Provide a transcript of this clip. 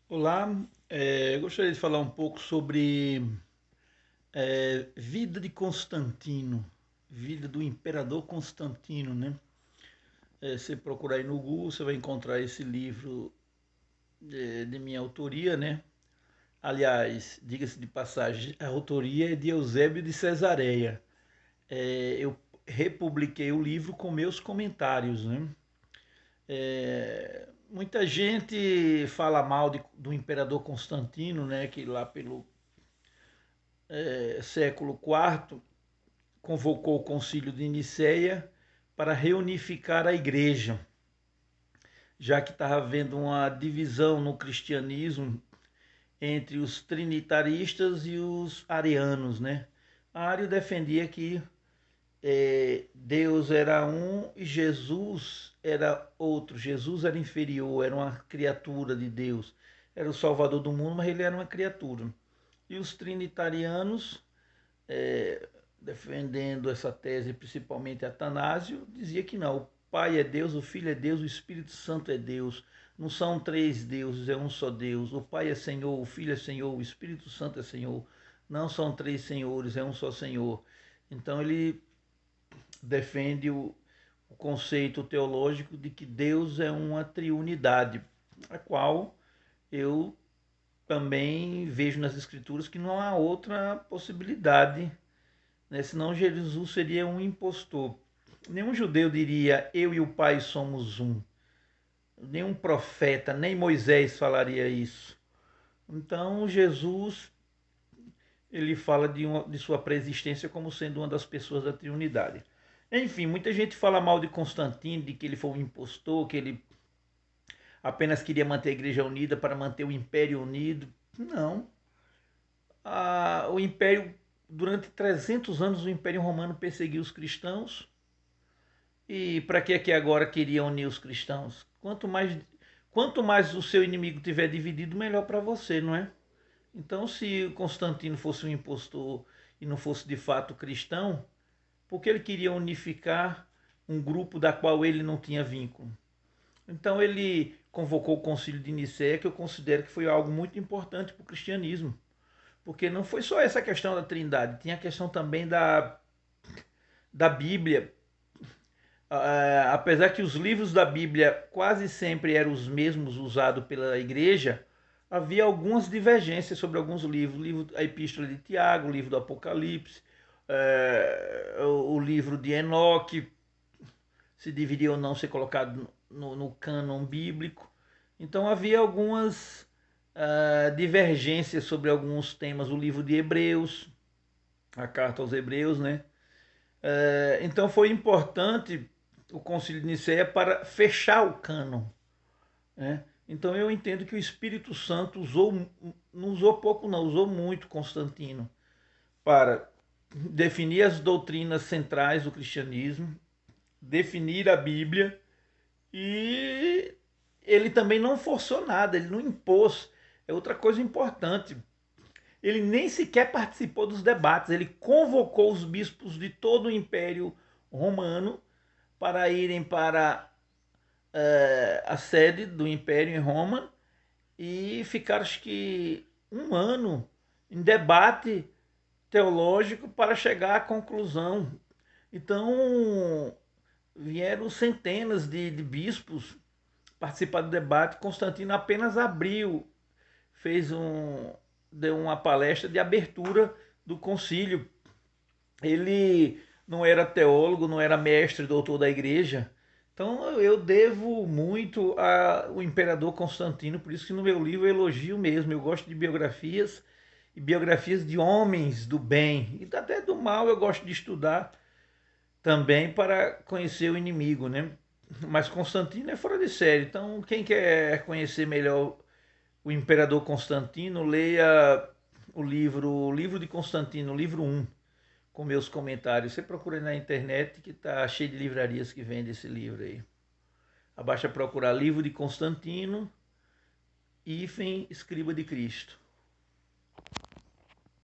Olá, eu gostaria de falar um pouco sobre vida de Constantino, vida do imperador Constantino, né? Você procurar aí no Google, você vai encontrar esse livro de minha autoria, né? Aliás, diga-se de passagem, a autoria é de Eusébio de Cesareia. Eu republiquei o livro com meus comentários, né? Muita gente fala mal do imperador Constantino, né? Que lá pelo século IV convocou o Concílio de Nicéia para reunificar a igreja, já que estava havendo uma divisão no cristianismo entre os trinitaristas e os arianos, né? Ario defendia que Deus era um e Jesus era outro. Jesus era inferior, era uma criatura de Deus. Era o salvador do mundo, mas ele era uma criatura. E os trinitarianos defendendo essa tese, principalmente Atanásio, dizia que não, o Pai é Deus, o Filho é Deus, o Espírito Santo é Deus. Não são três deuses, é um só Deus. O Pai é Senhor, o Filho é Senhor, o Espírito Santo é Senhor. Não são três senhores, é um só Senhor. Então ele defende o conceito teológico de que Deus é uma triunidade, a qual eu também vejo nas Escrituras que não há outra possibilidade, né? Senão Jesus seria um impostor. Nenhum judeu diria eu e o Pai somos um. Nenhum profeta, nem Moisés falaria isso. Então Jesus ele fala de sua preexistência como sendo uma das pessoas da Trindade. Enfim, muita gente fala mal de Constantino, de que ele foi um impostor, que ele apenas queria manter a igreja unida para manter o império unido. Não. O império, durante 300 anos, o Império Romano perseguiu os cristãos. E para que agora queria unir os cristãos? Quanto mais o seu inimigo tiver dividido, melhor para você, não é? Então, se Constantino fosse um impostor e não fosse de fato cristão, por que ele queria unificar um grupo da qual ele não tinha vínculo? Então, ele convocou o Concílio de Nicéia, que eu considero que foi algo muito importante para o cristianismo, porque não foi só essa questão da Trindade, tinha a questão também da Bíblia. Apesar que os livros da Bíblia quase sempre eram os mesmos usados pela igreja, havia algumas divergências sobre alguns livros. A Epístola de Tiago, o livro do Apocalipse, o livro de Enoque, se deveria ou não ser colocado no cânon bíblico. Então havia algumas divergências sobre alguns temas. O livro de Hebreus, a carta aos Hebreus, né? Então foi importante o Concílio de Nicéia para fechar o cânon, né? Então eu entendo que o Espírito Santo não usou pouco não, usou muito Constantino para definir as doutrinas centrais do cristianismo, definir a Bíblia, e ele também não forçou nada, ele não impôs. É outra coisa importante. Ele nem sequer participou dos debates, ele convocou os bispos de todo o Império Romano para irem para a sede do Império em Roma e ficar, acho que, um ano em debate teológico para chegar à conclusão. Então, vieram centenas de bispos participar do debate. Constantino apenas abriu, fez deu uma palestra de abertura do concílio. Ele não era teólogo, não era mestre, doutor da igreja. Então eu devo muito ao imperador Constantino, por isso que no meu livro eu elogio mesmo. Eu gosto de biografias e biografias de homens do bem e até do mal eu gosto de estudar também para conhecer o inimigo, né? Mas Constantino é fora de série. Então quem quer conhecer melhor o imperador Constantino, leia o livro de Constantino, livro um, com meus comentários. Você procura aí na internet que tá cheio de livrarias que vendem esse livro aí. Abaixa procurar livro de Constantino, hífen, escriba de Cristo.